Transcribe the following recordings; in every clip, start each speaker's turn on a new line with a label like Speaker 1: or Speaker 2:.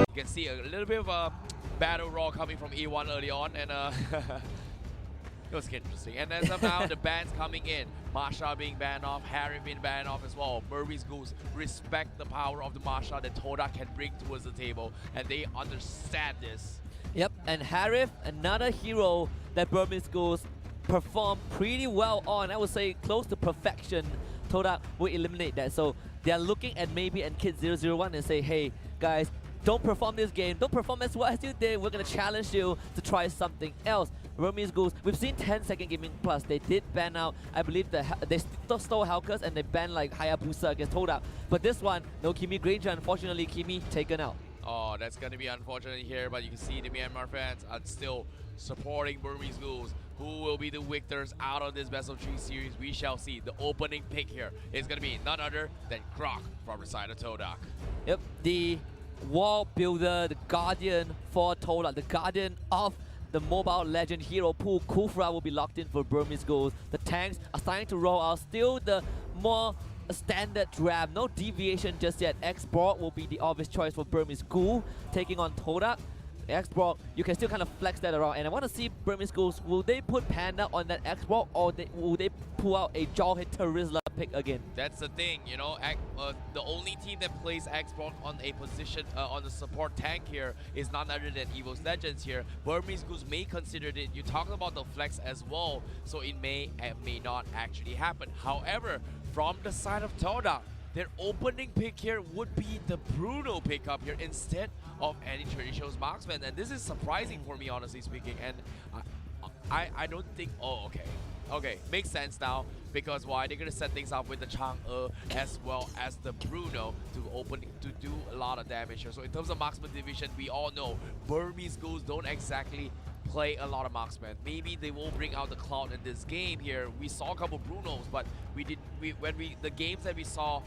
Speaker 1: You can see a little bit of a battle roar coming from E1 early on, and it was interesting. And then somehow the bans coming in. Masha being banned off, Harry being banned off as well. Burmese Ghouls respect the power of the Masha that Todak can bring towards the table, and they understand this.
Speaker 2: Yep, and Harith, another hero that Burmese Ghouls perform pretty well on. I would say close to perfection. Todak will eliminate that. So they are looking at maybe and Kid 001 and say, hey guys, don't perform this game, don't perform as well as you did. We're gonna challenge you to try something else. Burmese Ghouls, we've seen 10-second gaming plus. They did ban out, I believe they stole Helkers and they banned like Hayabusa against Todak. But this one, no Kimi Granger. Unfortunately, Kimi taken out.
Speaker 1: Oh, that's gonna be unfortunate here, but you can see the Myanmar fans are still supporting Burmese Ghouls. Who will be the victors out of this best of 3 series? We shall see. The opening pick here is gonna be none other than Croc from the side of Todak.
Speaker 2: Yep, the wall builder, the guardian for Todak, the guardian of the mobile legend hero pool. Kufra will be locked in for Burmese Ghouls. The tanks are starting to roll out. Still the more standard draft, no deviation just yet. X-Borg will be the obvious choice for Burmese Ghoul, taking on Todak. X-Borg, you can still kind of flex that around, and I want to see Burmese Ghouls, will they put Panda on that X-Borg, or will they pull out a Jawhead Terizla pick again?
Speaker 1: That's the thing, you know, the only team that plays X-Borg on a position, on the support tank here is none other than Evo's Legends here. Burmese Ghouls may consider it. You talked about the flex as well, so it may and may not actually happen. However, from the side of Todak, their opening pick here would be the Bruno pickup here instead of any traditional marksman, and this is surprising for me, honestly speaking. And I don't think. Oh, okay, makes sense now, because why they're gonna set things up with the Chang'e as well as the Bruno to do a lot of damage here. So in terms of marksman division, we all know Burmese Ghouls don't exactly play a lot of marksmen. Maybe they will bring out the Cloud in this game here. We saw a couple Brunos, but the games that we saw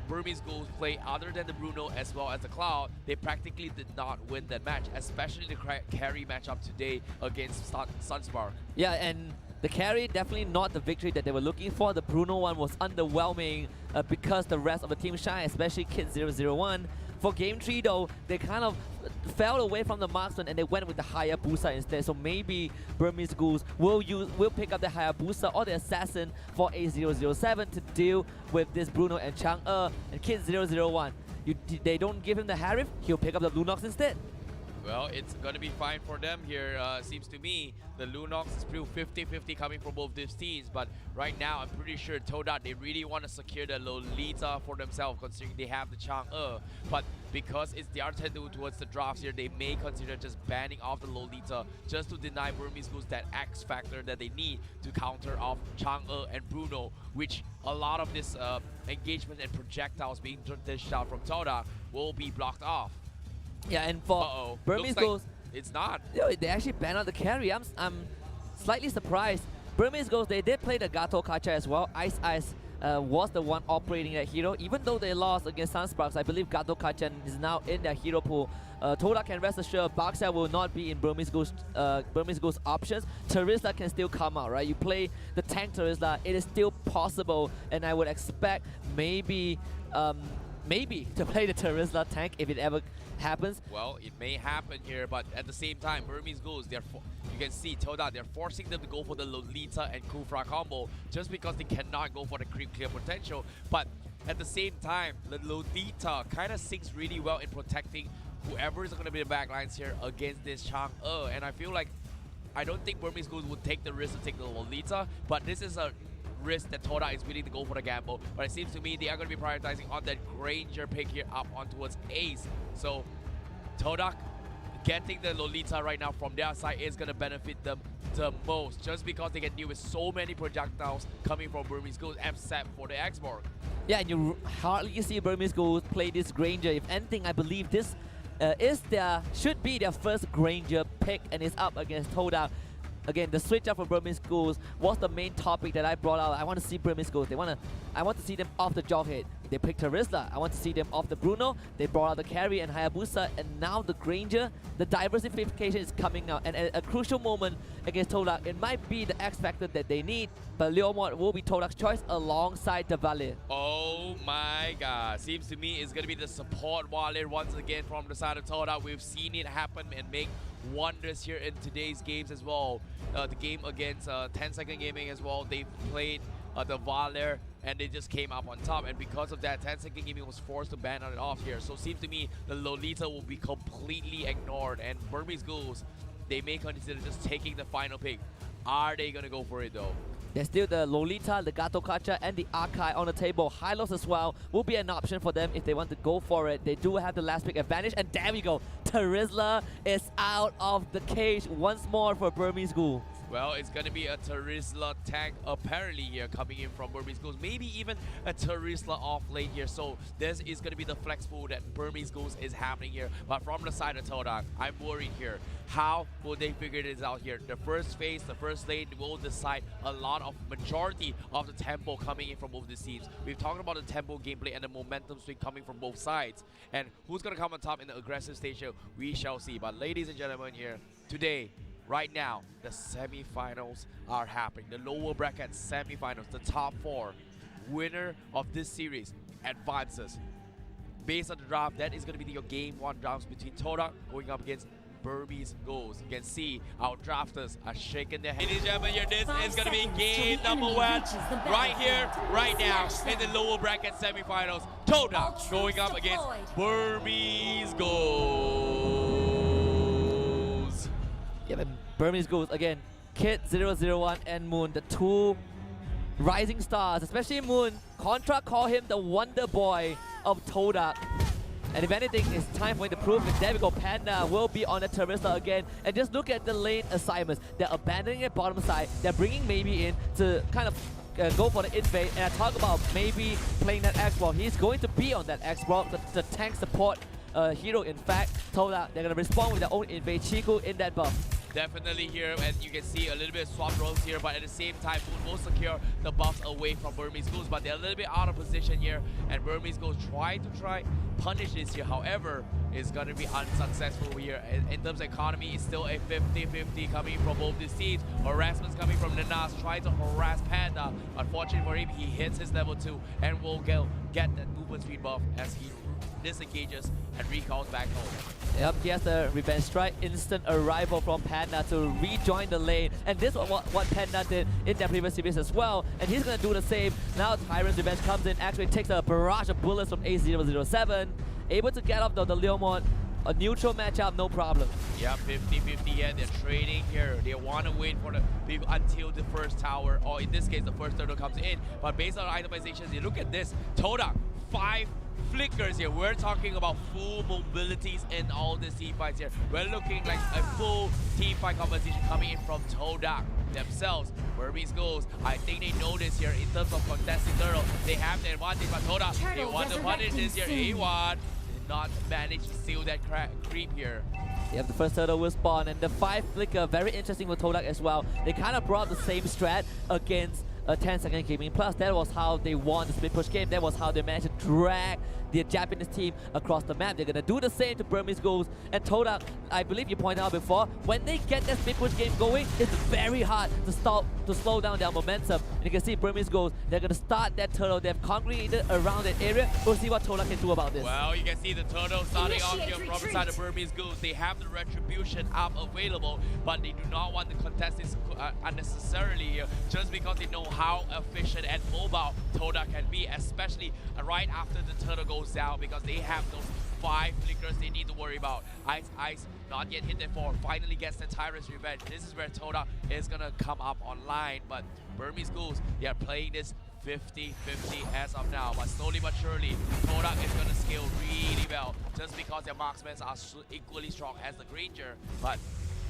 Speaker 1: Burmese Ghouls play other than the Bruno as well as the Cloud, they practically did not win that match, especially the carry matchup today against Sunspark.
Speaker 2: Yeah, and the carry definitely not the victory that they were looking for. The Bruno one was underwhelming because the rest of the team shine, especially Kid 001. For Game 3 though, they kind of fell away from the marksman and they went with the Hayabusa instead. So maybe Burmese Ghouls will pick up the Hayabusa or the Assassin for A007 to deal with this Bruno and Chang'e. And Kid 001, they don't give him the Harith, he'll pick up the Lunox instead.
Speaker 1: Well, it's going to be fine for them here. Seems to me the Lunox is still 50-50 coming from both these teams. But right now, I'm pretty sure Todak, they really want to secure the Lolita for themselves, considering they have the Chang'e. But because it's their turn towards the drafts here, they may consider just banning off the Lolita just to deny Burmese Ghouls that X factor that they need to counter off Chang'e and Bruno, which a lot of this engagement and projectiles being dished out from Todak will be blocked off.
Speaker 2: Yeah, and for Burmese Ghouls,
Speaker 1: it's not.
Speaker 2: They actually banned out the carry. I'm slightly surprised. Burmese Ghouls, they did play the Gato Kacha as well. Ice was the one operating that hero. Even though they lost against Sunsparks, I believe Gato Kachan is now in their hero pool. Todak can rest assured Baxia will not be in Burmese Ghouls options. Terizla can still come out, right? You play the tank Terizla, it is still possible, and I would expect maybe to play the Terizla tank if it ever happens.
Speaker 1: Well, it may happen here, but at the same time, Burmese Ghouls, you can see Todak, they're forcing them to go for the Lolita and Kufra combo just because they cannot go for the creep clear potential. But at the same time, the Lolita kind of syncs really well in protecting whoever is going to be the backlines here against this Chang'e. And I feel like, I don't think Burmese Ghouls would take the risk to take the Lolita, but this is a risk that Todak is willing to go for the gamble. But it seems to me they are going to be prioritizing on that Granger pick here up on towards Ace. So Todak getting the Lolita right now from their side is going to benefit them the most, just because they can deal with so many projectiles coming from Burmese Ghouls except for the X-Borg.
Speaker 2: Yeah, and you hardly see Burmese Ghouls play this Granger. If anything, I believe this should be their first Granger pick, and it's up against Todak. Again, the switch up for Burmese Ghouls was the main topic that I brought out. I want to see Burmese Ghouls. I want to see them off the Jawhead. they picked Terizla. I want to see them off the Bruno. They brought out the carry and Hayabusa, and now the Granger. The diversification is coming out, and at a crucial moment against Todak, it might be the X factor that they need, but Leomord will be Todak's choice alongside the Valir.
Speaker 1: Oh my god. Seems to me it's going to be the support wallet once again from the side of Todak. We've seen it happen and make wonders here in today's games as well. The game against 10 Second Gaming as well, they played the Valir and they just came up on top, and because of that 10 Second Gaming was forced to ban on it off here. So it seems to me the Lolita will be completely ignored, and Burmese Ghouls, they may consider just taking the final pick. Are they gonna go for it though?
Speaker 2: There's still the Lolita, the Gato Kacha, and the Archive on the table. Hylos as well will be an option for them if they want to go for it. They do have the last pick advantage, and there we go. Terizla is out of the cage once more for Burmese Ghoul.
Speaker 1: Well, it's going to be a Terizla tank apparently here coming in from Burmese Ghouls. Maybe even a Terizla off lane here. So this is going to be the flex pool that Burmese Ghouls is happening here. But from the side of Todak, I'm worried here. How will they figure this out here? The first phase, the first lane will decide a lot of majority of the tempo coming in from both the teams. We've talked about the tempo gameplay and the momentum swing coming from both sides. And who's going to come on top in the aggressive stage here, we shall see. But ladies and gentlemen here, today, right now, the semi-finals are happening. The lower bracket semi-finals, the top 4. Winner of this series advances. Based on the draft, that is going to be your game 1 drafts between Todak going up against Burmese Ghouls. You can see our drafters are shaking their heads. Ladies and gentlemen, here, this is going to be game number 1 right here, right now in the lower bracket semi-finals. Todak going up against Burmese Ghouls.
Speaker 2: Yeah, but Burmese Ghouls again. Kid 001 and Moon, the 2 rising stars, especially Moon. Contra call him the Wonder Boy of Todak. And if anything, it's time for him to prove it. There we go, Panda will be on the Terizla again. And just look at the lane assignments. They're abandoning the bottom side. They're bringing Maybe in to kind of go for the invade. And I talk about Maybe playing that X-Block. He's going to be on that X-Block, the tank support hero. In fact, Todak, they're going to respond with their own invade. Chiku in that buff.
Speaker 1: Definitely here, and you can see a little bit of swap roles here, but at the same time, Moon will secure the buffs away from Burmese Ghouls, but they're a little bit out of position here, and Burmese Ghouls try punish this here. However, it's going to be unsuccessful here. In terms of economy, it's still a 50-50 coming from both these teams. Harassment's coming from Nanas, trying to harass Panda. Unfortunately for him, he hits his level 2 and will get that movement speed buff as he disengages and recalls back home.
Speaker 2: Yep, he has the revenge strike, instant arrival from Panda to rejoin the lane. And this is what Panda did in their previous series as well. And he's going to do the same. Now Tyrant's revenge comes in, actually takes a barrage of bullets from A007. Able to get off the Leomord. A neutral matchup, no problem.
Speaker 1: Yeah, 50-50, yeah, they're trading here. They want to wait for until the first tower, or in this case, the first turtle comes in. But based on itemizations, you look at this. Todak, 5 flickers here. We're talking about full mobilities in all the team fights here. We're looking like a full team fight composition coming in from Todak themselves. Burmese Ghouls, I think they know this here in terms of contesting turtle. They have the advantage, but Todak, they want to punish this here. A1 did not manage to seal that creep here.
Speaker 2: Yep, the first turtle will spawn, and the 5 flicker, very interesting with Todak as well. They kind of brought the same strat against a 10 Second Gaming. Plus, that was how they won the split push game. That was how they managed to drag the Japanese team across the map. They're going to do the same to Burmese Ghouls. And Todak, I believe you pointed out before, when they get that split push game going, it's very hard to slow down their momentum. And you can see Burmese Ghouls, they're going to start that turtle. They've congregated around that area. We'll see what Todak can do about this.
Speaker 1: Well, you can see the turtle starting off here from inside the Burmese Ghouls. They have the retribution up available, but they do not want to contest this unnecessarily here, just because they know how efficient and mobile Todak can be, especially right after the turtle goes down, because they have those 5 flickers they need to worry about. Ice, not yet hit the 4, finally gets the Tyrant's revenge. This is where Todak is gonna come up online, but Burmese Ghouls, they are playing this 50-50 as of now, but slowly but surely, Todak is gonna scale really well, just because their marksmen are equally strong as the Granger. But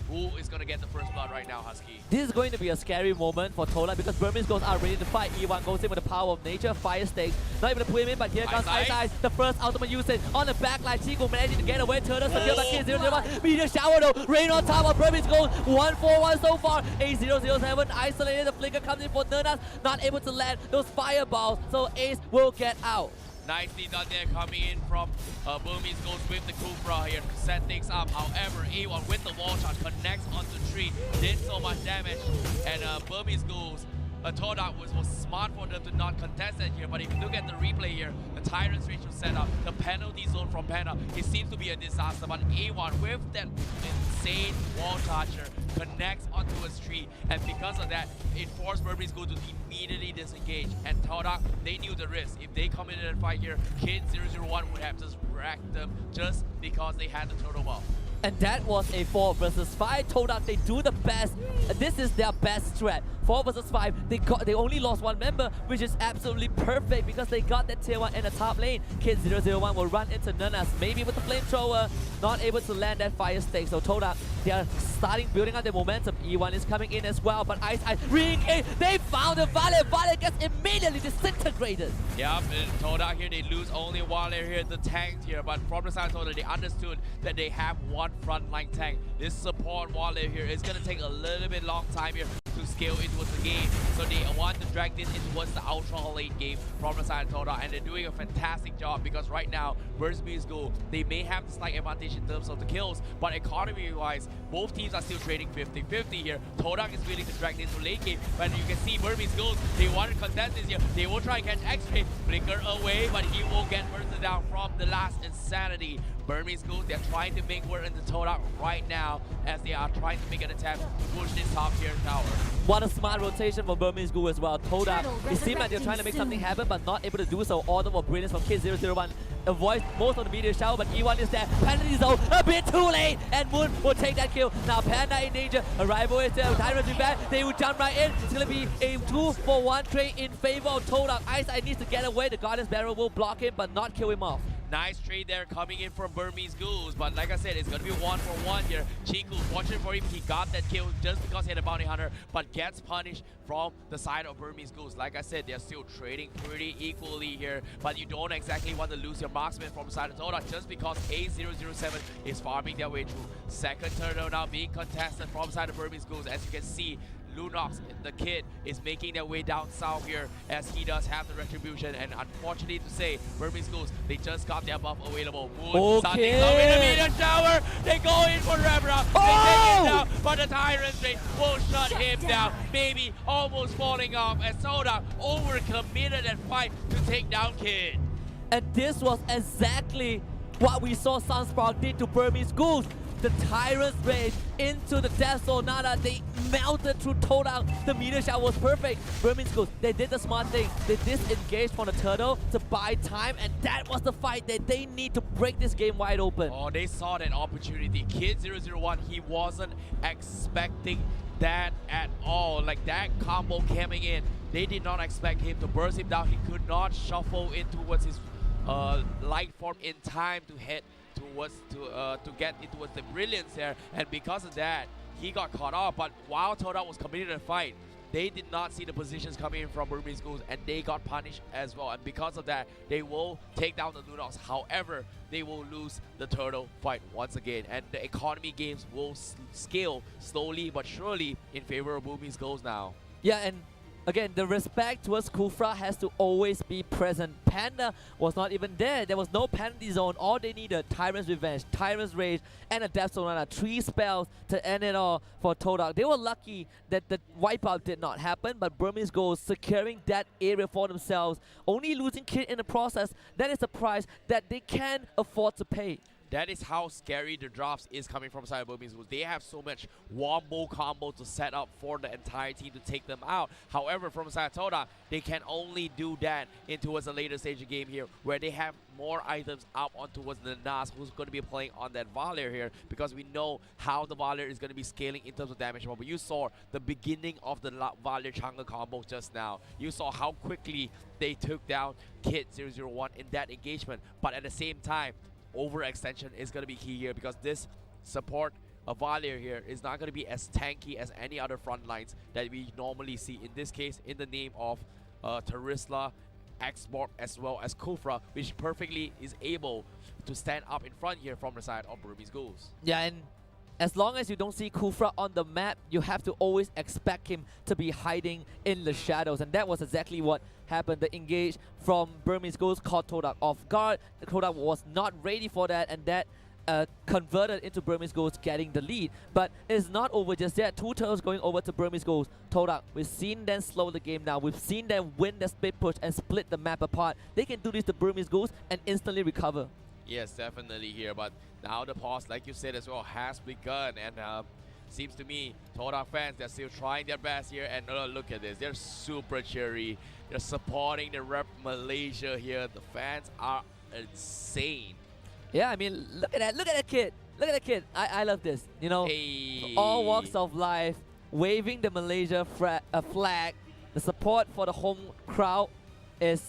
Speaker 1: who is going to get the first blood right now, Husky?
Speaker 2: This is going to be a scary moment for Todak, because Burmese Ghouls are ready to fight. E1 goes in with the power of nature, fire stakes. Not able to put him in, but here comes Ice. The first ultimate usage on the backline. Chico managing to get away. Turtle secure by K001. Meteor shower though. Rain on top of Burmese Ghouls. 1-4-1 so far. A007 isolated. The flicker comes in for Nernas. Not able to land those fireballs, so Ace will get out.
Speaker 1: Nicely done there, coming in from Burmese Ghouls with the Kufra here to set things up. However, A1 with the wall charge connects onto tree, did so much damage, and Burmese Ghouls, Todak was smart for them to not contest it here, but if you look at the replay here, the Tyrant's Rage was set up, the penalty zone from Panda, it seems to be a disaster, but A1 with that insane wall charger connects onto a tree, and because of that, it forced Burmese Ghouls to immediately disengage, and Todak, they knew the risk. If they come in and fight here, Kid 001 would have just wrecked them just because they had the turtle buff.
Speaker 2: And that was a 4 versus 5. Todak, they do the best. This is their best strat. 4 versus 5. They only lost one member, which is absolutely perfect because they got that tier 1 in the top lane. Kid 001 will run into Nanas, maybe with the flamethrower, not able to land that fire stake. So Todak, they are starting building up their momentum. E1 is coming in as well, but Ice re-engage. They found the Vale. Vale gets immediately disintegrated.
Speaker 1: Yep, and Todak here, they lose only while they're here, the tank here, but from the side of Todak, they understood that they have one frontline tank. This support while they're here is going to take a little bit long time here to scale into the game. So they want to drag this in towards the ultra late game from the side of Todak, and they're doing a fantastic job because right now, Burmese Ghouls, they may have the slight advantage in terms of the kills, but economy-wise, both teams are still trading 50-50 here. Todak is willing to drag this to late game, but you can see Burmese Ghouls, they want to contest this here. They will try and catch X-Ray, flicker away, but he will get bursted down from the last Insanity. Burmese Ghouls, they're trying to make work into Todak right now as they are trying to make an attempt to push this top tier tower.
Speaker 2: What a smart rotation from Burmese Ghouls as well. Todak, it seemed like they're trying to make something happen, but not able to do so. Order of brilliance from Kid 001 avoids most of the meteor shower, but E1 is there. Penalty zone a bit too late, and Moon will take that kill. Now Panda in danger. Arrival is there. Tyrant's Revenge. They will jump right in. It's gonna be a 2-for-1 trade in favor of Todak. Ice needs to get away. The Guardian's Barrel will block him, but not kill him off.
Speaker 1: Nice trade there coming in from Burmese Ghouls, but like I said, it's going to be 1-for-1 here. Chiku, fortunate for him, he got that kill just because he had a bounty hunter, but gets punished from the side of Burmese Ghouls. Like I said, they're still trading pretty equally here, but you don't exactly want to lose your marksman from the side of Todak just because A007 is farming their way through. Second turtle now being contested from the side of Burmese Ghouls. As you can see, Lunox, the kid, is making their way down south here as he does have the retribution, and unfortunately to say, Burmese Ghouls, they just got their buff available. Moon starting up in the meteor shower. They go in for Rebra. They take it down, but the Tyrant's Rage will shut him down. Maybe almost falling off as Todak overcommitted that fight to take down Kid.
Speaker 2: And this was exactly what we saw Sunspark did to Burmese Ghouls. The Tyrant's Rage into the Death Zone. Nada, they melted through Todak. The meteor shower was perfect. Burmese Ghouls, they did the smart thing. They disengaged from the turtle to buy time, and that was the fight that they need to break this game wide open.
Speaker 1: Oh, they saw that opportunity. Kid 001, he wasn't expecting that at all. Like that combo coming in, they did not expect him to burst him down. He could not shuffle in towards his light form in time to hit towards to get into the brilliance there, and because of that he got caught off. But while Todak was committing the fight, they did not see the positions coming in from Burmese Ghouls, and they got punished as well, and because of that they will take down the Lunox. However, they will lose the turtle fight once again, and the economy games will scale slowly but surely in favor of Burmese Ghouls now.
Speaker 2: Yeah, and again, the respect towards Kufra has to always be present. Panda was not even there. There was no penalty zone. All they needed, Tyrant's Revenge, Tyrant's Rage, and a Death Zone. 3 spells to end it all for Todak. They were lucky that the wipeout did not happen, but Burmese Ghouls securing that area for themselves, only losing Kid in the process. That is a price that they can afford to pay.
Speaker 1: That is how scary the drafts is coming from side of Burmese Ghouls. They have so much wombo combo to set up for the entire team to take them out. However, from side of Todak, they can only do that in towards the later stage of the game here, where they have more items up on towards the Nas, who's going to be playing on that Valir here, because we know how the Valir is going to be scaling in terms of damage. But you saw the beginning of the Valir Chang'e combo just now. You saw how quickly they took down Kid 001 in that engagement. But at the same time, overextension is going to be key here, because this support of Valir here is not going to be as tanky as any other front lines that we normally see. In this case, in the name of Terisla, Xborg, as well as Kufra, which perfectly is able to stand up in front here from the side of Burmese Ghouls.
Speaker 2: Yeah, and as long as you don't see Kufra on the map, you have to always expect him to be hiding in the shadows. And that was exactly what happened. The engage from Burmese Ghouls caught Todak off guard. Todak was not ready for that, and that converted into Burmese Ghouls getting the lead. But it's not over just yet. 2 turtles going over to Burmese Ghouls. Todak, we've seen them slow the game down. We've seen them win the split push and split the map apart. They can do this to Burmese Ghouls and instantly recover.
Speaker 1: Yes, definitely here. But now the pause, like you said as well, has begun. And seems to me, Todak fans, they're still trying their best here. And look at this. They're super cheery. They're supporting the rep Malaysia here. The fans are insane.
Speaker 2: Yeah, I mean, look at that. Look at that kid. Look at that kid. I love this. You know, all walks of life, waving the Malaysia flag. The support for the home crowd is,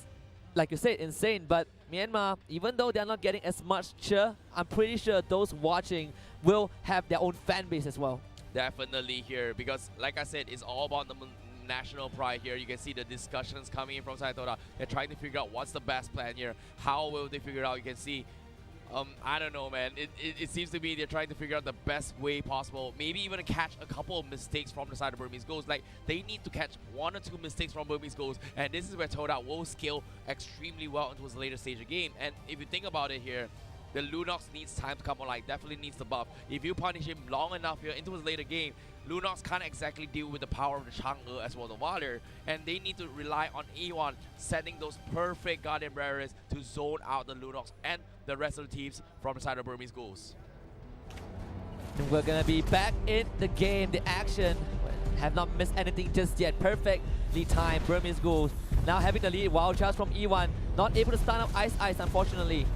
Speaker 2: like you said, insane. But Myanmar, even though they're not getting as much cheer, I'm pretty sure those watching will have their own fan base as well.
Speaker 1: Definitely here, because like I said, it's all about the national pride here. You can see the discussions coming in from Todak. They're trying to figure out what's the best plan here. How will they figure it out? You can see I don't know, man. It seems to me they're trying to figure out the best way possible. Maybe even catch a couple of mistakes from the side of Burmese Ghouls. Like, they need to catch 1 or 2 mistakes from Burmese Ghouls. And this is where Todak will scale extremely well into his later stage of game. And if you think about it here, the Lunox needs time to come online. Definitely needs the buff. If you punish him long enough here into his later game, Lunox can't exactly deal with the power of the Chang'e as well as the Water, and they need to rely on E1 setting those perfect Guardian Barriers to zone out the Lunox and the rest of the teams from the side of Burmese Ghouls.
Speaker 2: We're gonna be back in the game, the action. Have not missed anything just yet. Perfectly timed. Burmese Ghouls now having the lead. Wild charge from E1. Not able to stun up Ice, unfortunately.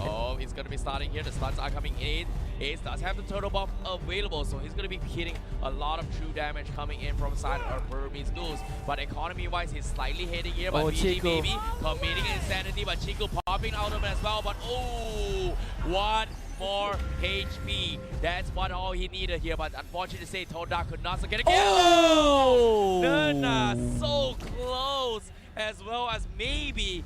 Speaker 1: Oh, he's going to be starting here. The stuns are coming in. Ace does have the turtle buff available, so he's going to be hitting a lot of true damage coming in from the side of Burmese Ghouls. But economy-wise, he's slightly hitting here. But BG Baby committing insanity, but Chico popping out of it as well. But oh, 1 more HP. That's what all he needed here. But unfortunately to say, Todak could not get a kill.
Speaker 2: Oh!
Speaker 1: Nana, so close. As well as maybe,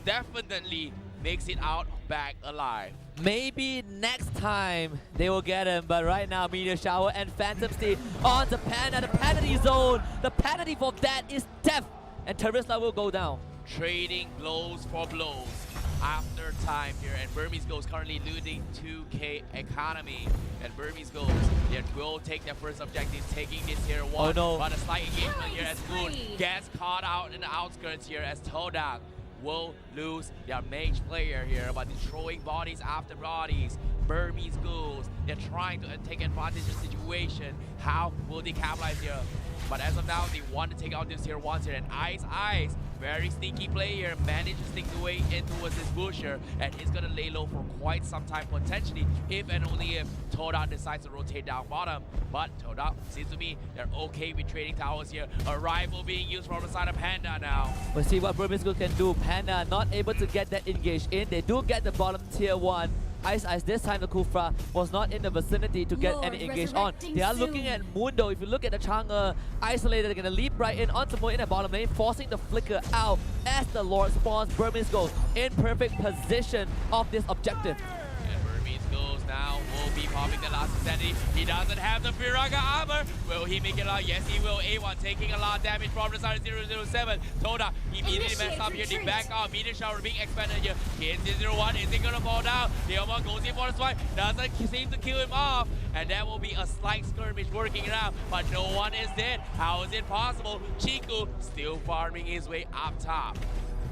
Speaker 1: definitely makes it out back alive.
Speaker 2: Maybe next time they will get him, but right now Meteor Shower and Phantom Steed on the Panda, the penalty zone. The penalty for that is death, and Terisla will go down.
Speaker 1: Trading blows for blows after time here, and Burmese Ghouls currently losing 2k economy. And Burmese Ghouls, they will take their first objective, taking this here 1.
Speaker 2: Oh no.
Speaker 1: But a slight engagement here as Moon gets caught out in the outskirts here as Todak will lose their mage player here, but destroying bodies after bodies. Burmese Ghouls, they're trying to take advantage of the situation. How will they capitalize here? But as of now, they want to take out this tier 1 here, and Ice, very sneaky player, managed to sneak the way in towards this busher, and he's gonna lay low for quite some time potentially, if and only if Todak decides to rotate down bottom. But Todak, seems to me, they're okay with trading towers here. A rifle being used from the side of Panda now.
Speaker 2: We'll see what Burmese Ghouls can do. Panda not able to get that engaged in. They do get the bottom tier 1. Ice, this time the Kufra was not in the vicinity to get any engage on. They are looking at Mundo. If you look at the Chang'e isolated, they're gonna leap right in onto Mundo in the bottom lane, forcing the flicker out as the Lord spawns. Burmese Ghouls in perfect position of this objective.
Speaker 1: Burmese Ghouls now will be popping the last insanity. He doesn't have the Piraga armor. Will he make it out? Yes, he will. A1 taking a lot of damage from the side of 007. Todak immediately messed up here. The back out. Meteor Shower being expanded here. KN001, is he gonna fall down? The goes in for the swipe. Doesn't seem to kill him off. And that will be a slight skirmish working it out. But no one is dead. How is it possible? Chico still farming his way up top.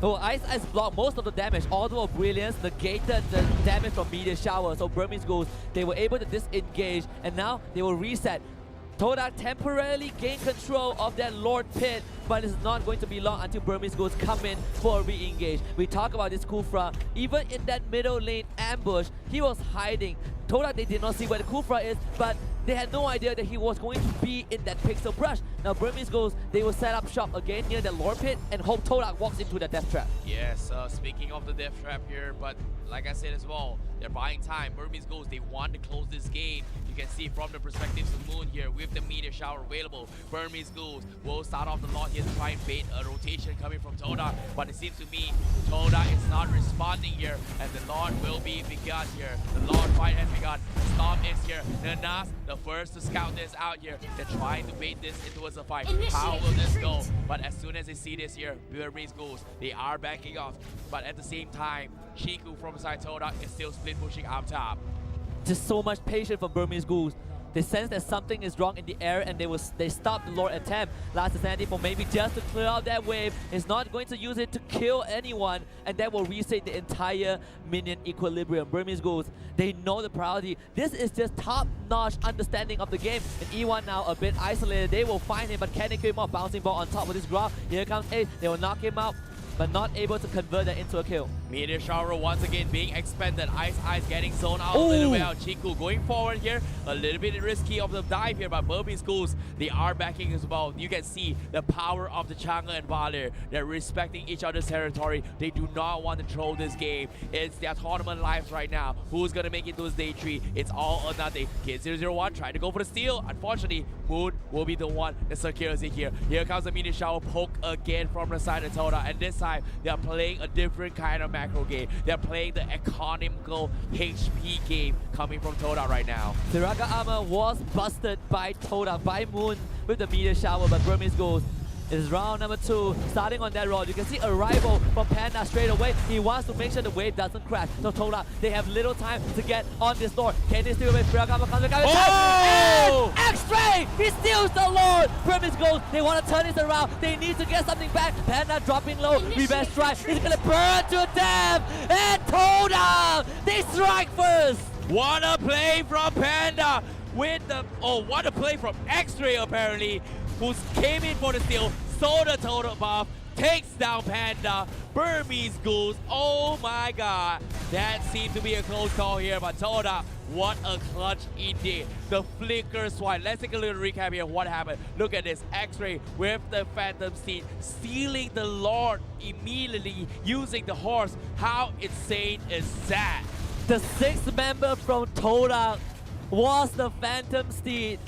Speaker 2: Oh, Ice blocked most of the damage. Although Brilliance negated the damage from Meteor Shower. So Burmese Ghouls, they were able to disengage, and now they will reset. Todak temporarily gain control of that Lord Pit, but it's not going to be long until Burmese Ghouls come in for a re-engage. We talk about this Kufra. Even in that middle lane ambush, he was hiding. Todak, they did not see where the Kufra is, but they had no idea that he was going to be in that pixel brush. Now Burmese Ghouls, they will set up shop again near the Lord Pit and hope Todak walks into the death trap.
Speaker 1: Yes, speaking of the death trap here, but like I said as well, they're buying time. Burmese Ghouls, they want to close this game. You can see from the perspective of Moon here with the meteor shower available. Burmese Ghouls will start off the Lord here to try and bait a rotation coming from Todak, but it seems to me Todak is not responding here, and the Lord will be begun here. The Lord fight has begun. The Storm is here. The Nas, the first to scout this out here. They're trying to bait this into a fight. How will this go? But as soon as they see this here, Burmese Ghouls, they are backing off. But at the same time, Chiku from beside Todak is still split pushing up top.
Speaker 2: Just so much patience from Burmese Ghouls. They sense that something is wrong in the air and they stop the Lord attempt. Last Sandy for maybe just to clear out that wave. Is not going to use it to kill anyone, and that will reset the entire minion equilibrium. Burmese Ghouls, they know the priority. This is just top-notch understanding of the game. And E1 now a bit isolated. They will find him, but can they kill him off? Bouncing ball on top of this ground. Here comes Ace. They will knock him out, but not able to convert that into a kill.
Speaker 1: Meteor shower once again being expended. Ice getting zoned out a little bit out. Chiku going forward here. A little bit risky of the dive here, but Burmese Ghouls, they are backing as well. You can see the power of the Chang'e and Valir. They're respecting each other's territory. They do not want to throw this game. It's their tournament lives right now. Who's going to make it to this day 3? It's all or nothing. Kid 001 trying to go for the steal. Unfortunately, Moon will be the one that secures it here. Here comes the meteor shower poke again from the side of Toda, and this time they are playing a different kind of macro game. They're playing the economical HP game coming from Toda right now.
Speaker 2: Tiraga armor was busted by Toda, by Moon with the meteor shower, but Burmese Ghouls is round number 2, starting on that road. You can see arrival from Panda straight away. He wants to make sure the wave doesn't crash. So Toda, they have little time to get on this Lord. Can they steal away? Tiraga comes back. Oh! X-Ray! He steals the Lord! Burmese Ghouls, they want to turn this around. They need to get something back. Panda dropping low. Revenge strike. He's gonna burn to death. And Toda, they strike first.
Speaker 1: What a play from Panda with the... Oh, what a play from X-Ray apparently, who came in for the steal, saw the total buff, takes down Panda. Burmese Ghouls, oh my god. That seemed to be a close call here, but Toda, what a clutch indeed. The flicker swipe. Let's take a little recap here of what happened. Look at this. X-Ray with the Phantom Steed, stealing the Lord immediately using the horse. How insane is that?
Speaker 2: The 6th member from Todak was the Phantom Steed.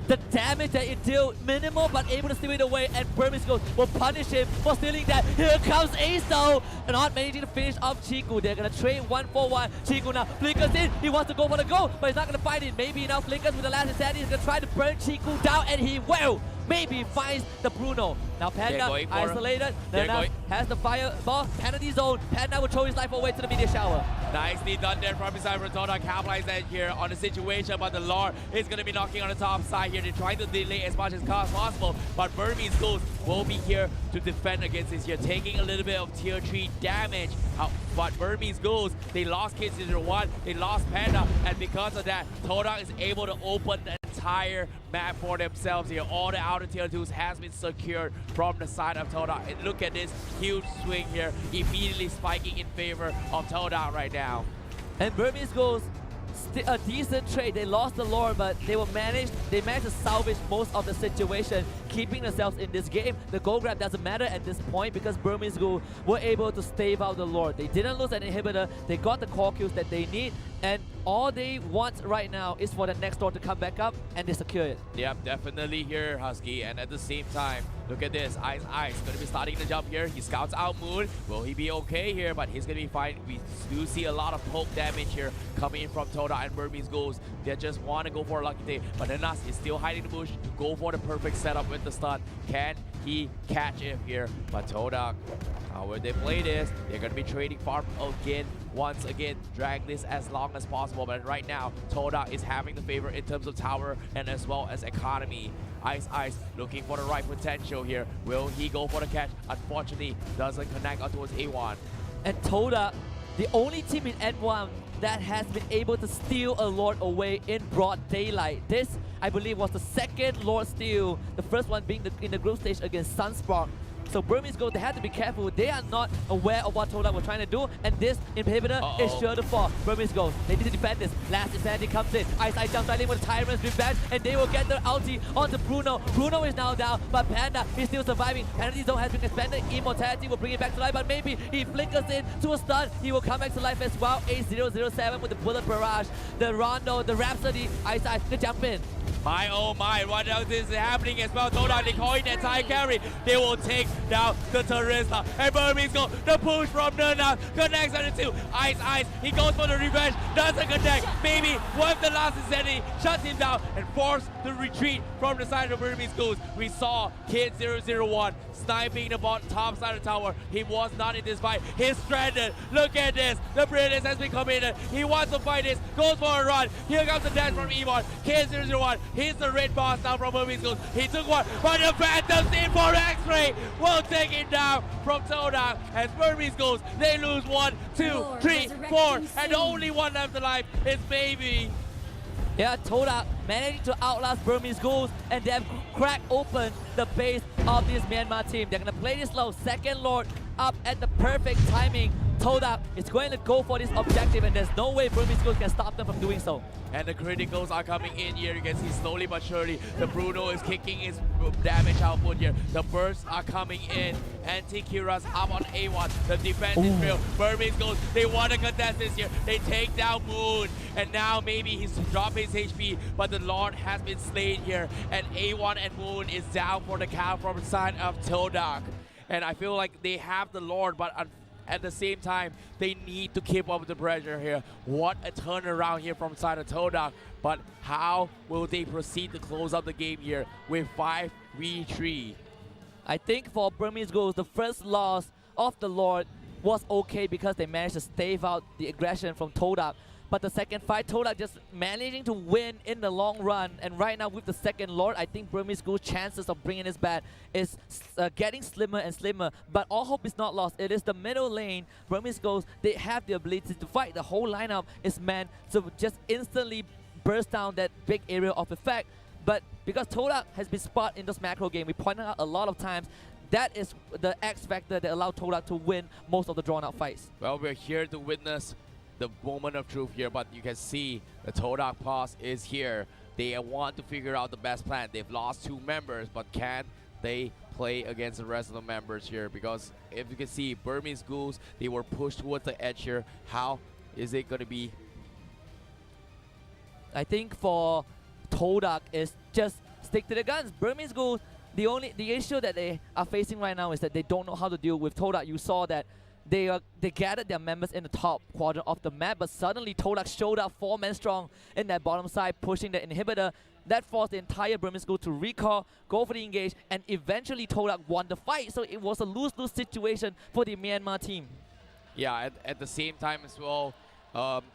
Speaker 2: The damage that it dealt, minimal but able to steal it away, and Burmese Ghouls will punish him for stealing that. Here comes Ace though, not managing to finish off Chiku. They're gonna trade 1-for-1. Chiku now flickers in, he wants to go for the goal, but he's not gonna find it. Maybe now flickers with the last insanity. He's gonna try to burn Chiku down, and he will. Maybe finds the Bruno. Now Panda isolated. Now has the fireball. Penalty zone. Panda will throw his life away to the meteor shower.
Speaker 1: Nicely done there from beside Toda. Capitalize that here on the situation, but the Lord is going to be knocking on the top side here. They're trying to delay as much as possible, but Burmese Ghouls will be here to defend against this here, taking a little bit of tier 3 damage. But Burmese Ghouls, they lost Kids 1, they lost Panda, and because of that, Toda is able to open the entire map for themselves here. All the outer tier 2s has been secured from the side of Toda. And look at this huge swing here, immediately spiking in favor of Toda right now.
Speaker 2: And Burmese Ghouls, a decent trade. They lost the Lord, but they managed to salvage most of the situation, keeping themselves in this game. The gold grab doesn't matter at this point because Burmese Ghouls were able to stave out the Lord. They didn't lose an inhibitor. They got the core kills that they need, and all they want right now is for the next door to come back up, and they secure it.
Speaker 1: Yep, definitely here, Husky. And at the same time, look at this. Ice going to be starting the jump here. He scouts out Moon. Will he be okay here? But he's going to be fine. We do see a lot of poke damage here coming in from Toda and Burmese Ghouls. They just want to go for a lucky day. But Nas is still hiding the bush to go for the perfect setup with the stun. Can he catch him here? But Toda, how will they play this? They're going to be trading farm again. Once again, drag this as long as possible. But right now, Toda is having the favor in terms of tower and as well as economy. Ice looking for the right potential here. Will he go for the catch? Unfortunately, doesn't connect onto his A1.
Speaker 2: And Toda, the only team in N1 that has been able to steal a Lord away in broad daylight. This, I believe, was the second Lord steal. The first one being in the group stage against Sunspark. So Burmese Ghouls, they have to be careful. They are not aware of what Todak was trying to do, and this inhibitor is sure to fall. Burmese Ghouls, they need to defend this. Last insanity comes in. Ice jumps right in with Tyrant's revenge, and they will get their ulti onto Bruno. Bruno is now down, but Panda is still surviving. Penalty zone has been expanded. Immortality will bring it back to life, but maybe he flickers in to a stun. He will come back to life as well. 8007 with the bullet barrage. The Rondo, the Rhapsody, Ice the jump in.
Speaker 1: My oh my, what else is happening as well? Todak, they call it anti carry. They will take down the Teresa. And Burmese go the push from Nurna. Connects on the two. Ice. He goes for the revenge. Doesn't connect. Maybe one of the last insanity shuts him down and forced the retreat from the side of Burmese Ghouls. We saw Kid 001 sniping the top side of the tower. He was not in this fight. He's stranded. Look at this. The British has been committed. He wants to fight this. Goes for a run. Here comes the dash from Emon. Kid 001. He's the red boss now from Burmese Ghouls. He took one, but the Phantoms in for X-Ray will take it down from Todak. As Burmese Ghouls, they lose 1, 2, 3, 4, and the only one left alive is Baby.
Speaker 2: Yeah, Todak managing to outlast Burmese Ghouls, and they have cracked open the base of this Myanmar team. They're going to play this low. Second Lord up at the perfect timing. Todak is going to go for this objective, and there's no way Burmese Ghouls can stop them from doing so.
Speaker 1: And the criticals are coming in here. You can see slowly but surely the Bruno is kicking his damage output here. The bursts are coming in. Anti-Kira's up on A1. The defense is real. Burmese Ghouls, they want to contest this here. They take down Moon. And now maybe he's dropping his HP, but the Lord has been slain here. And A1 and Moon is down for the count from the side of Todak. And I feel like they have the Lord, but at the same time, they need to keep up with the pressure here. What a turnaround here from side of Todak. But how will they proceed to close out the game here with 5v3?
Speaker 2: I think for Burmese Ghouls, the first loss of the Lord was okay because they managed to stave out the aggression from Todak. But the second fight, Todak just managing to win in the long run. And right now with the second Lord, I think Burmese Ghouls' chances of bringing this back is getting slimmer and slimmer. But all hope is not lost. It is the middle lane. Burmese Ghouls, they have the ability to fight. The whole lineup is meant to just instantly burst down that big area of effect. But because Todak has been spot in this macro game, we pointed out a lot of times, that is the X factor that allowed Todak to win most of the drawn out fights.
Speaker 1: Well, we're here to witness the moment of truth here, but you can see the Todak pause is here. They want to figure out the best plan. They've lost 2 members, but can they play against the rest of the members here? Because if you can see, Burmese Ghouls, they were pushed towards the edge here. How is it going to be?
Speaker 2: I think for Todak is just stick to the guns. Burmese Ghouls, the issue that they are facing right now is that they don't know how to deal with Todak. You saw that they gathered their members in the top quadrant of the map, but suddenly Todak showed up 4 men strong in that bottom side, pushing the inhibitor. That forced the entire Burmese Ghouls to recall, go for the engage, and eventually Todak won the fight. So it was a lose-lose situation for the Myanmar team.
Speaker 1: Yeah, at the same time as well,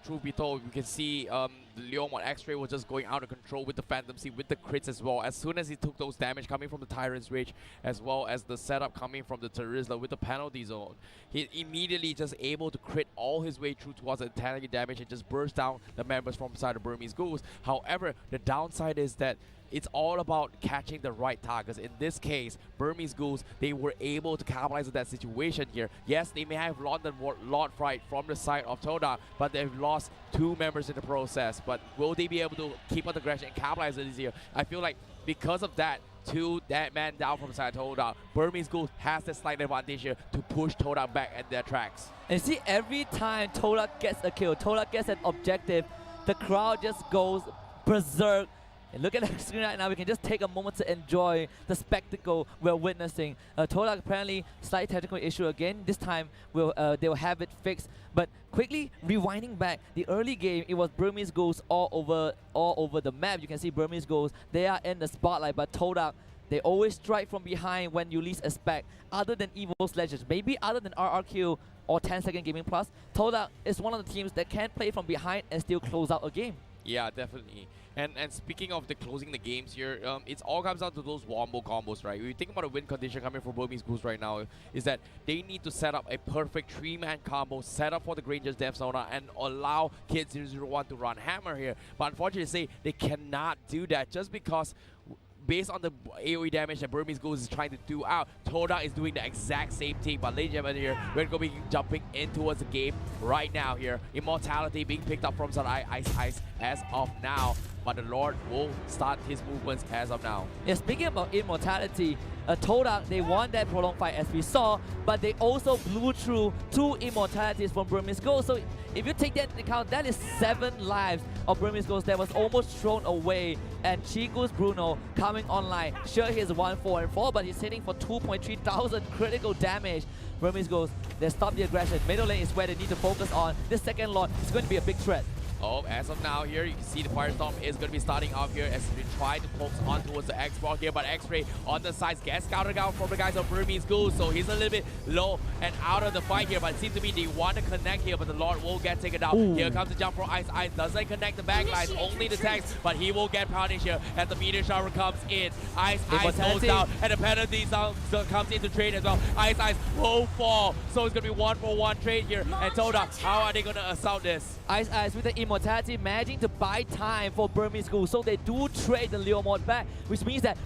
Speaker 1: truth be told, you can see Leon on X-Ray was just going out of control with the Phantom Seed, with the crits as well. As soon as he took those damage coming from the Tyrant's Rage, as well as the setup coming from the Terizla with the penalty zone, he immediately just able to crit all his way through towards the Tanagi damage and just burst down the members from side of Burmese Ghouls. However, the downside is that it's all about catching the right targets. In this case, Burmese Ghouls, they were able to capitalize on that situation here. Yes, they may have lost the Lord Fight from the side of Todak, but they've lost 2 members in the process. But will they be able to keep on the aggression and capitalize on this here? I feel like because of that, 2 dead man down from the side of Todak, Burmese Ghouls has the slight advantage here to push Todak back at their tracks.
Speaker 2: And see, every time Todak gets a kill, Todak gets an objective, the crowd just goes berserk. And look at the screen right now, we can just take a moment to enjoy the spectacle we're witnessing. Todak apparently slight technical issue again. This time they will have it fixed. But quickly rewinding back, the early game, it was Burmese Ghouls all over the map. You can see Burmese Ghouls, they are in the spotlight, but Todak, they always strike from behind when you least expect. Other than Evil Sledges, maybe other than RRQ or 10-second Gaming Plus, Todak is one of the teams that can play from behind and still close out a game.
Speaker 1: Yeah, definitely. And speaking of the closing the games here, it all comes down to those wombo combos, right? When you think about a win condition coming from Burmese Ghouls right now, is that they need to set up a perfect 3-man combo, set up for the Granger's Death Zona, and allow Kid 001 to run hammer here. But unfortunately, they cannot do that just because based on the AoE damage that Burmese Ghouls is trying to do out, Todak is doing the exact same thing. But ladies and gentlemen, here, we're going to be jumping in towards the game right now here. Immortality being picked up from Ice as of now. But the Lord will start his movements as of now.
Speaker 2: Yeah, speaking about immortality, Todak, they won that prolonged fight as we saw, but they also blew through 2 immortalities from Burmese Ghouls. So if you take that into account, that is 7 lives of Burmese Ghouls that was almost thrown away. And Chiku's Bruno coming online. Sure, he's 1-4-4, but he's hitting for 2.3 thousand critical damage. Burmese Ghouls, they stop the aggression. Middle lane is where they need to focus on. This second Lord is going to be a big threat.
Speaker 1: Oh, as of now here, you can see the Firestorm is going to be starting off here as we try to focus on towards the X-Block here, but X-Ray on the sides gets countered out from the guys of Burmese Ghouls, so he's a little bit low and out of the fight here, but it seems to be they want to connect here, but the Lord will get taken down. Ooh. Here comes the jump from Ice. Doesn't connect the backlines, only the tanks, but he will get punished here as the meteor shower comes in. Ice goes down, and the penalty comes into trade as well. Ice will fall, so it's going to be 1-for-1 trade here, and Todak, how are they going to assault this?
Speaker 2: Ice with the immortality managing to buy time for Burmese Ghouls, so they do trade the Leo mod back, which means that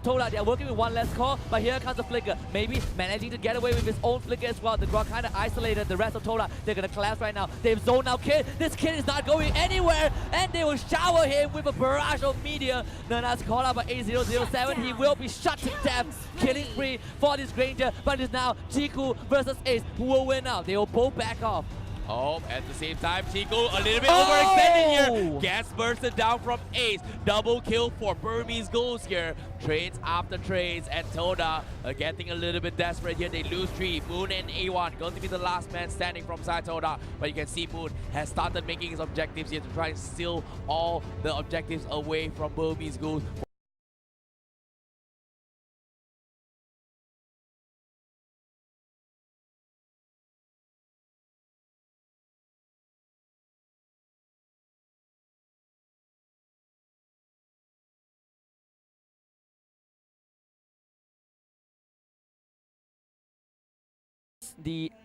Speaker 2: Todak, they are working with one less call, but here comes the flicker. Maybe managing to get away with his own flicker as well. The Grok kind of isolated the rest of Todak. They're going to collapse right now. They've zoned out Kid. This Kid is not going anywhere, and they will shower him with a barrage of meteor. Nana's called out by 8007. He will be shot to death. Killing free for this Granger, but it is now Chiku versus Ace who will win out. They will both back off.
Speaker 1: Oh, at the same time, Chico a little bit overextended here. Gets bursted down from Ace. Double kill for Burmese Ghouls here. Trades after trades, and Toda getting a little bit desperate here. They lose 3. Moon and A1 going to be the last man standing from side Toda. But you can see Moon has started making his objectives here to try and steal all the objectives away from Burmese Ghouls.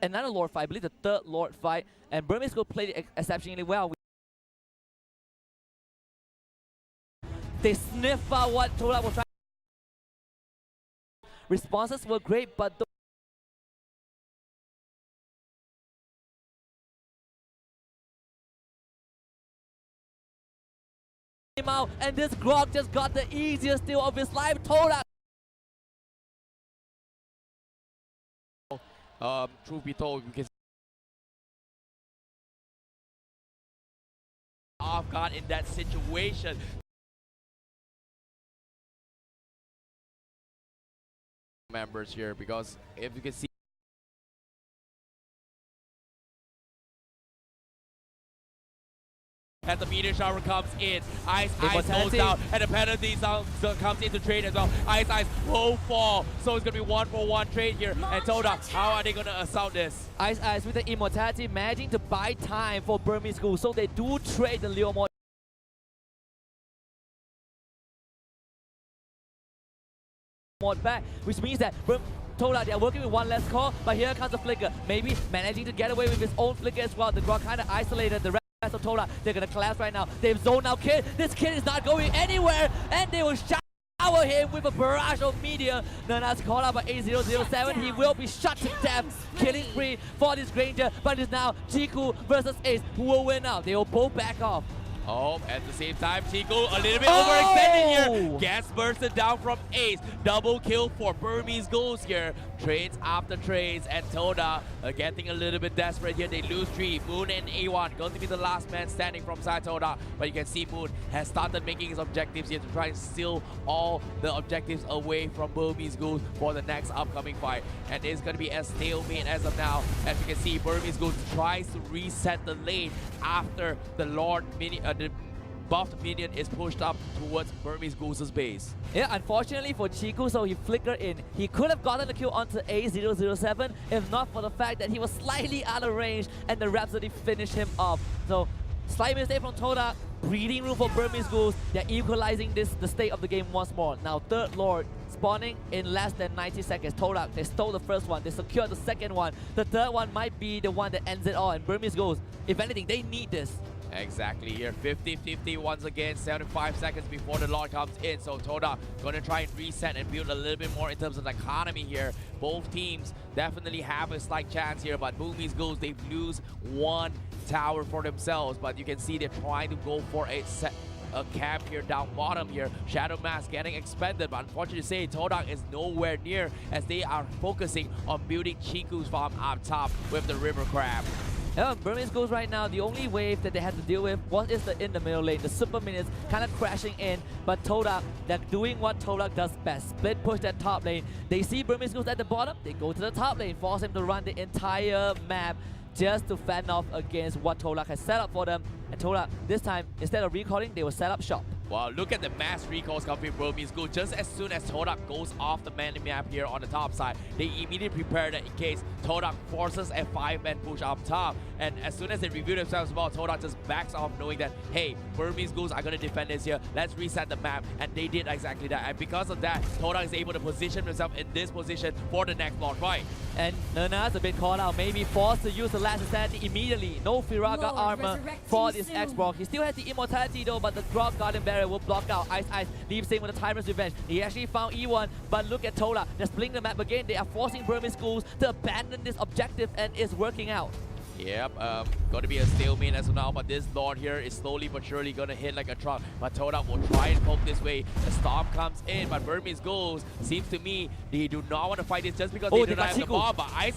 Speaker 2: Another Lord fight, I believe the 3rd Lord fight, and Burmese Ghouls played it exceptionally well. They sniff out what Todak was trying. Responses were great, but came out, and this Grok just got the easiest steal of his life. Todak.
Speaker 1: Truth be told, you can off guard in that situation. Members here, because if you can see as the meteor shower comes in, Ice goes down, and the penalty comes into trade as well. Ice will fall, so it's going to be 1-for-1 trade here. And Todak, how are they going to assault this?
Speaker 2: Ice with the immortality managing to buy time for Burmese Ghouls, so they do trade the Leo mod back, which means that Todak, they are working with one less call, but here comes the flicker. Maybe managing to get away with his own flicker as well. The Grok kind of isolated the rest of Todak. They're going to collapse right now. They've zoned out Kid. This Kid is not going anywhere, and they will shower him with a barrage of meteor. Nana's called out by 8007. He will be shot to death. Killing free for this Granger, but it is now Chiku versus Ace who will win out. They will both back off.
Speaker 1: Oh, at the same time, Chico a little bit overextended here. Gets bursted down from Ace. Double kill for Burmese Ghouls here. Trades after trades, and Toda getting a little bit desperate here. They lose 3. Moon and A1 going to be the last man standing from side Toda. But you can see Moon has started making his objectives here to try and steal all the objectives away from Burmese Ghouls for the next upcoming fight. And it's going to be a stalemate as of now. As you can see, Burmese Ghouls tries to reset the lane after the Lord the buffed minion is pushed up towards Burmese Ghouls' base.
Speaker 2: Yeah, unfortunately for Chiku, so he flickered in. He could have gotten the kill onto A007 if not for the fact that he was slightly out of range and the Rhapsody finished him off. So, slight mistake from Todak. Breathing room for Burmese Ghouls. They're equalizing the state of the game once more. Now, 3rd Lord spawning in less than 90 seconds. Todak, they stole the first one. They secured the second one. The 3rd one might be the one that ends it all. And Burmese Ghouls, if anything, they need this.
Speaker 1: Exactly here, 50-50 once again, 75 seconds before the Lord comes in. So Todak gonna try and reset and build a little bit more in terms of the economy here. Both teams definitely have a slight chance here, but Burmese Ghouls, they lose one tower for themselves. But you can see they're trying to go for a camp here down bottom here. Shadow Mask getting expended, but unfortunately to say, Todak is nowhere near as they are focusing on building Chiku's farm up top with the River Crab.
Speaker 2: Burmese Ghouls right now, the only wave that they had to deal with is the in the middle lane. The super minions kind of crashing in, but Todak, they're doing what Todak does best. Split push that top lane. They see Burmese Ghouls at the bottom, they go to the top lane, force him to run the entire map just to fend off against what Todak has set up for them. And Todak, this time, instead of recalling, they will set up shop.
Speaker 1: Wow, look at the mass recalls coming from Burmese Ghouls. Just as soon as Todak goes off the man map here on the top side, they immediately prepare that in case Todak forces a 5-man push up top. And as soon as they review themselves well, Todak just backs off knowing that, hey, Burmese Ghouls are going to defend this here. Let's reset the map. And they did exactly that. And because of that, Todak is able to position himself in this position for the next Lord fight.
Speaker 2: And Nerna's a bit caught out, maybe forced to use the last insanity immediately. No Firaga armor for this Xbox. He still has the immortality though, but the drop Guardian Barrier will block out. Ice leaves him with the Tyrant's Revenge. He actually found E1, but look at Todak. They're splitting the map again. They are forcing Burmese Ghouls to abandon this objective, and it's working out.
Speaker 1: Yep, going to be a stalemate as of now, but this Lord here is slowly but surely going to hit like a truck. But Todak will try and poke this way. The storm comes in, but Burmese Ghouls, seems to me, they do not want to fight this just because they do not have the bomb. But Ice,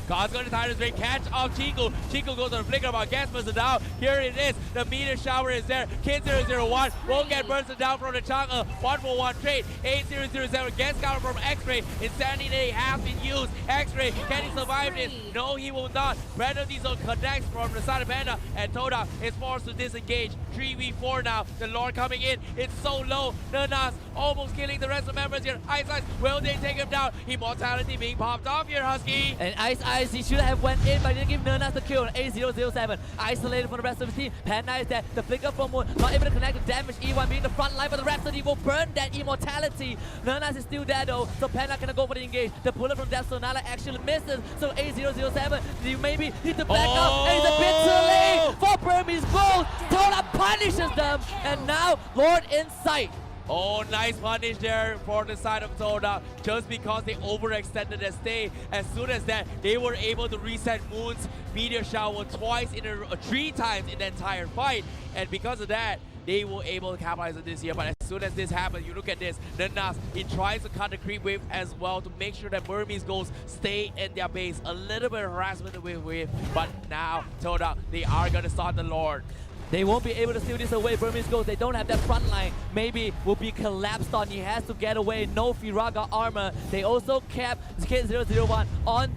Speaker 1: God's going to Tyrant's Rage, catch off Chico. Chico goes on the flicker, but gets bursted down. Here it is, the meteor shower is there. Kid 001 won't get bursted down from the chunk. 1-for-1 trade. 8007 gets counter from X-Ray. Insanity Day has been used. X-Ray, can he survive this? No, he will not. Brandon Diesel connects from the side of Panda, and Todak is forced to disengage. 3v4 now. The Lord coming in. It's so low. Nernas almost killing the rest of the members here. Ice, will they take him down? Immortality being popped off here, Husky.
Speaker 2: And Ice, he should have went in, but he didn't give Nernas the kill. 8007 isolated from the rest of his team. Panda is there. The flicker from Moon, not able to connect the damage. E1 being the front line, but the Rhapsody will burn that immortality. Nernas is still there though, so Panda can go for the engage. The bullet from Death Sonala actually misses, so 8007, you maybe need to back up. And it's a bit too late for Burmese Ghouls. Todak punishes them, and now Lord in sight.
Speaker 1: Oh, nice punish there for the side of Todak, just because they overextended their stay. As soon as that, they were able to reset Moon's meteor shower three times in the entire fight, and because of that, they were able to capitalize on this here. But as soon as this happens, you look at this, Nernas, he tries to cut the creep wave as well to make sure that Burmese Ghouls stay in their base. A little bit of harassment with wave, but now Todak, they are going to start the Lord.
Speaker 2: They won't be able to steal this away. Burmese Ghouls, they don't have that front line. Maybe will be collapsed on. He has to get away. No Firaga armor. They also kept Kid 001 on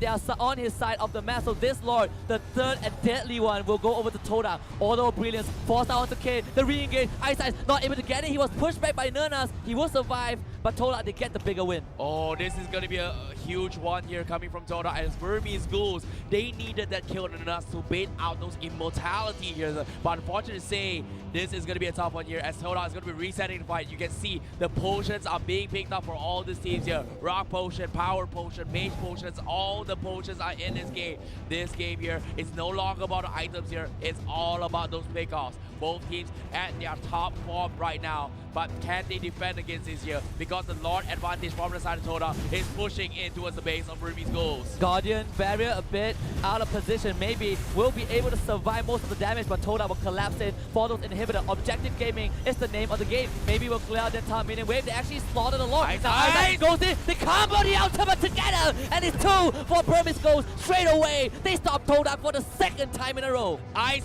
Speaker 2: his side of the map. So this Lord, the third and deadly one, will go over to Todak. Auto Brilliance forced out onto Kid. The re-engage. Ice not able to get it. He was pushed back by Nernas. He will survive, but Todak, they get the bigger win.
Speaker 1: Oh, this is going to be a huge one here coming from Todak. As Burmese Ghouls, they needed that kill on Nernas to bait out those immortality here. But unfortunately to say, this is going to be a tough one here as Todak is going to be resetting the fight. You can see the potions are being picked up for all these teams here. Rock potion, power potion, mage potions, all the potions are in this game. This game here is no longer about the items here. It's all about those pickoffs. Both teams at their top form right now. But can they defend against this here? Because the Lord advantage from the side of Todak is pushing in towards the base of Burmese Ghouls.
Speaker 2: Guardian Barrier a bit out of position. Maybe will be able to survive most of the damage, but Todak will collapse it for those inhibitor. Objective Gaming is the name of the game. Maybe we'll clear out that top minion wave. They actually slaughtered the Lord. Ice goes in. They combo the ultimate together, and it's 2 for Burmese Ghouls straight away. They stop Todak for the second time in a row.
Speaker 1: Ice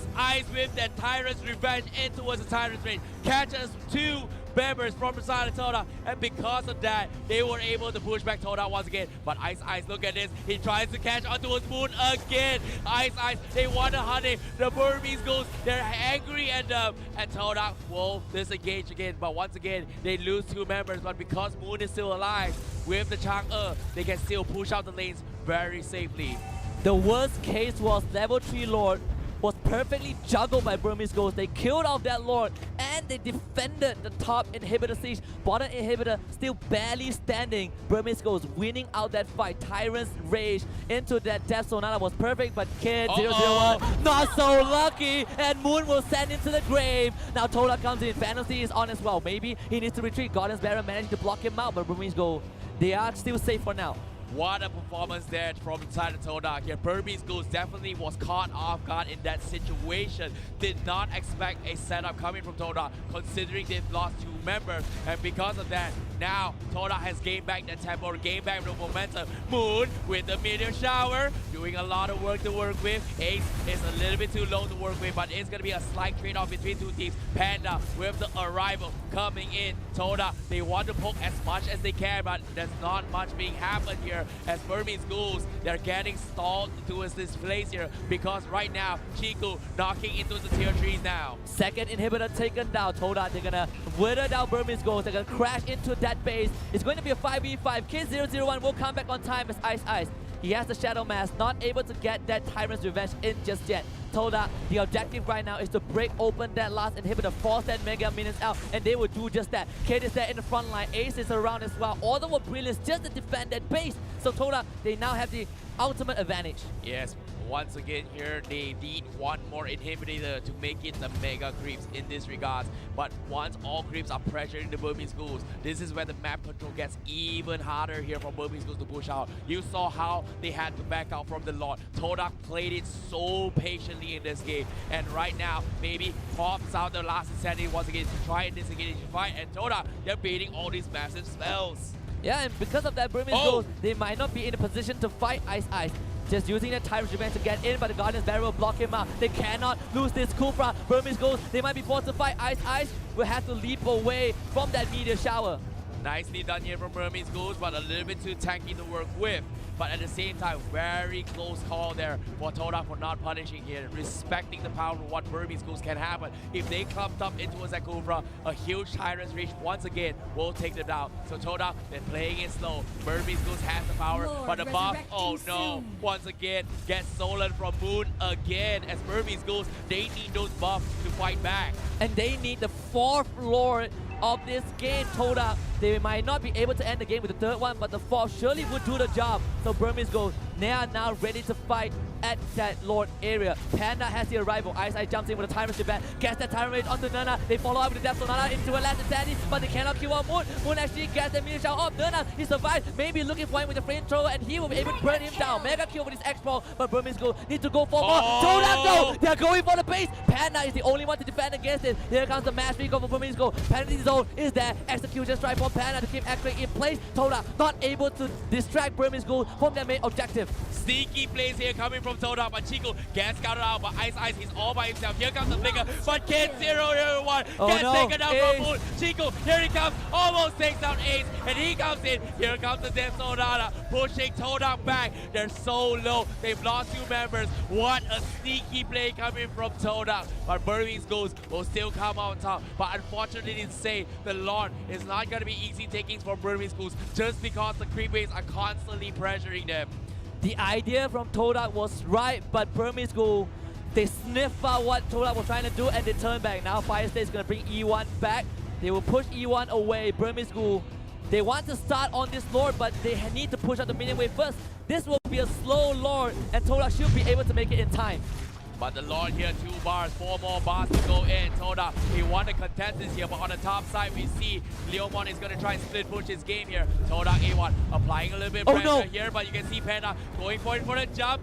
Speaker 1: with that Tyrant's Revenge in towards the Tyrant's Rage. Catches 2 members from the side of Todak, and because of that, they were able to push back Todak once again. But Ice, look at this. He tries to catch onto his Moon again. Ice, they want to hunt it. The Burmese Ghouls, they're angry at them, and Todak will disengage again. But once again, they lose 2 members. But because Moon is still alive with the Chang'e, they can still push out the lanes very safely.
Speaker 2: The worst case was level 3 Lord was perfectly juggled by Burmese Ghouls. They killed off that Lord, and and they defended the top inhibitor siege. Bottom inhibitor still barely standing. Burmese Ghouls winning out that fight. Tyrant's rage into that death zone. That was perfect, but Kid 001 not so lucky, and Moon will send into the grave. Now Todak comes in. Fantasy is on as well. Maybe he needs to retreat. Guardian's Barrier managed to block him out, but Burmese Ghouls, they are still safe for now.
Speaker 1: What a performance there from inside the Todak here. Burmese Ghouls definitely was caught off guard in that situation. Did not expect a setup coming from Todak, considering they've lost 2 members. And because of that, now Todak has gained back that tempo, gained back the momentum. Moon with the meteor shower, doing a lot of work to work with. Ace is a little bit too low to work with, but it's going to be a slight trade-off between 2 teams. Panda with the arrival coming in. Todak, they want to poke as much as they can, but there's not much being happened here. As Burmese Ghouls, they're getting stalled towards this place here because right now Chiku knocking into the tier 3s now.
Speaker 2: Second inhibitor taken down. Todak, they're gonna wither down Burmese Ghouls. They're gonna crash into that base. It's going to be a 5v5. Kid 001 will come back on time as Ice. He has the Shadow Mask, not able to get that Tyrant's Revenge in just yet. Todak, the objective right now is to break open that last inhibitor, force that Mega Minions out, and they will do just that. Kid is there in the front line, Ace is around as well. All the more brilliance just to defend that base. So Todak, they now have the ultimate advantage.
Speaker 1: Yes, once again here, they need one more inhibitor to make it the mega creeps in this regard. But once all creeps are pressuring the Burmese Ghouls, this is where the map control gets even harder here for Burmese Ghouls to push out. You saw how they had to back out from the Lord. Todak played it so patiently in this game, and right now maybe pops out the last insanity once again to try and disengage the fight, and Todak, they're beating all these massive spells.
Speaker 2: Yeah, and because of that, Burmese Ghouls, they might not be in a position to fight Ice. Just using the Tyrant's Revenge to get in, but the Guardian's Barrier will block him out. They cannot lose this Kufra. Burmese Ghouls, they might be forced to fight Ice will have to leap away from that meteor shower.
Speaker 1: Nicely done here from Burmese Ghouls, but a little bit too tanky to work with. But at the same time, very close call there for Todak for not punishing here, respecting the power of what Burmese Ghouls can happen. If they clumped up into a Zakufra, a huge Tyrant's Reach once again will take them down. So Todak, they're playing it slow. Burmese Ghouls has the power, but the buff, oh no, once again, gets stolen from Moon again. As Burmese Ghouls, they need those buffs to fight back.
Speaker 2: And they need the 4th Lord of this game. Todak, they might not be able to end the game with the 3rd one, but the 4th surely would do the job. So Burmese Ghouls, they are now ready to fight at that Lord area. Panda has the arrival. Ice jumps in with a Tyrant's Revenge, gets that Tyrant Rage onto Nana. They follow up with the Death Zone Nana into a last insanity, but they cannot kill out Moon. Moon actually gets the meteor shower off. Nana, he survives, maybe looking for him with the flamethrower, and he will be able to burn him down. Mega kill with his X-Pro, but Burmese Ghouls need to go for more. Todak though, they're going for the base. Panda is the only one to defend against it. Here comes the mass recall for Burmese Ghouls. Penalty zone is there. Execution strike from Panda to keep X-Ray in place. Todak not able to distract Burmese Ghouls from their main objective.
Speaker 1: Sneaky plays here coming from Todak, but Chico gets scouted out, but Ice, he's all by himself. Here comes the flicker, but Kid 001 gets taken down from Moon. Chico, here he comes, almost takes down Ace, and he comes in. Here comes the Death Sonata, pushing Todak back. They're so low, they've lost 2 members. What a sneaky play coming from Todak, but Burmese Ghouls will still come out on top. But unfortunately, to say, the Lord is not going to be easy takings for Burmese Ghouls just because the creep waves are constantly pressuring them.
Speaker 2: The idea from Todak was right, but Burmese Ghouls, they sniff out what Todak was trying to do and they turn back. Now Fire State is going to bring E1 back. They will push E1 away. Burmese Ghouls, they want to start on this Lord, but they need to push out the minion wave first. This will be a slow Lord, and Todak should be able to make it in time.
Speaker 1: But the Lord here, 2 bars, 4 more bars to go in. Todak, he won the contestants here, but on the top side, we see Leomon is going to try and split push his game here. Todak A1 applying a little bit of pressure here, but you can see Panda going for it for the jump.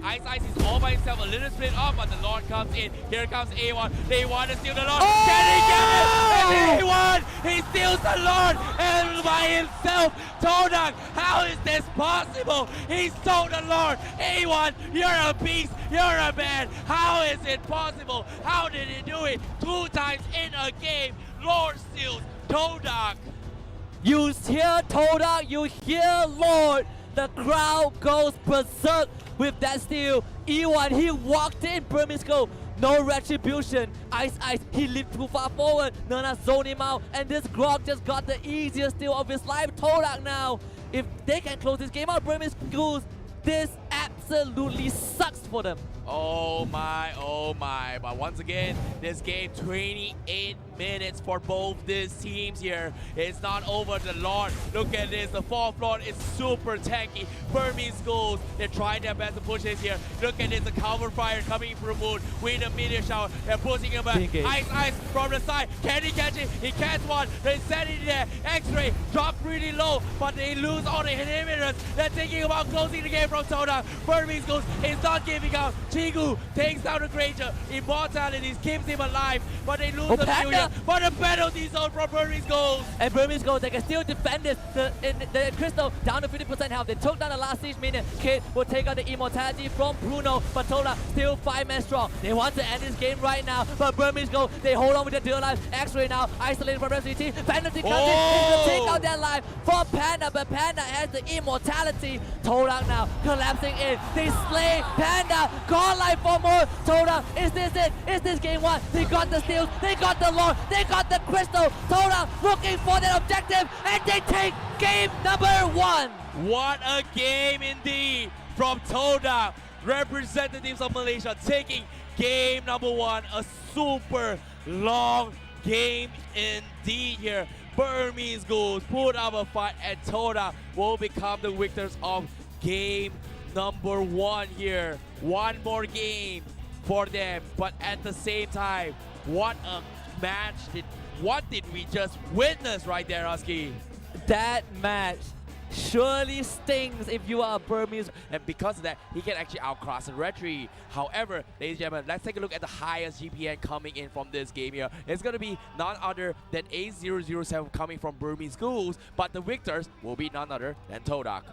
Speaker 1: Ice is all by himself, a little split up, but the Lord comes in. Here comes A1. They want to steal the Lord. Can he get it? And A1, he steals the Lord and by himself. Todak, how is this possible? He stole the Lord. A1, you're a beast. You're a man. How is it possible? How did he do it? 2 times in a game. Lord steals Todak.
Speaker 2: You hear Todak, you hear Lord. The crowd goes berserk with that steal. E1, he walked in, Burmese Ghouls. No retribution. Ice, he leaped too far forward. Nana zoned him out, and this Grog just got the easiest steal of his life. Todak now, if they can close this game out, Burmese Ghouls, this absolutely sucks for them.
Speaker 1: Oh my. But once again, this game, 28 minutes for both these teams here. It's not over the Lord. Look at this. The fourth Lord is super tanky. Burmese Ghouls, they're trying their best to push this here. Look at this. The cover fire coming from Moon with a meteor shower. They're pushing him back. Ice from the side. Can he catch it? He catch one. They set it there. X-ray dropped really low, but they lose all the inhibitors. They're thinking about closing the game from Todak. Burmese Ghouls is not giving up. Chigu takes down the Granger. Immortality keeps him alive, but they lose the few here. But the penalty zone from Burmese Ghouls.
Speaker 2: And Burmese Ghouls, they can still defend this. The Crystal down to 50% health. They took down the last siege minion. Kid will take out the immortality from Bruno, but Todak still 5-man strong. They want to end this game right now, but Burmese Ghouls, they hold on with their deal life. X-Ray now isolated from the rest of the team. Penalty comes in. They will take out their life for Panda, but Panda has the immortality. Todak now collapsing in. They slay Panda. God life for more. Todak, is this it? Is this game one? They got the steals. They got the lore. They got the crystal. Todak looking for that objective, and they take game number 1.
Speaker 1: What a game indeed from Todak. Representatives of Malaysia taking game number 1. A super long game indeed here. Burmese Ghouls put up a fight, and Todak will become the victors of game number 1 here. One more game for them, but at the same time, what a match. What did we just witness right there, Husky?
Speaker 2: That match surely stings if you are a Burmese.
Speaker 1: And because of that, he can actually outclass the Retri. However, ladies and gentlemen, let's take a look at the highest GPN coming in from this game here. It's going to be none other than A007 coming from Burmese Ghouls, but the victors will be none other than Todak.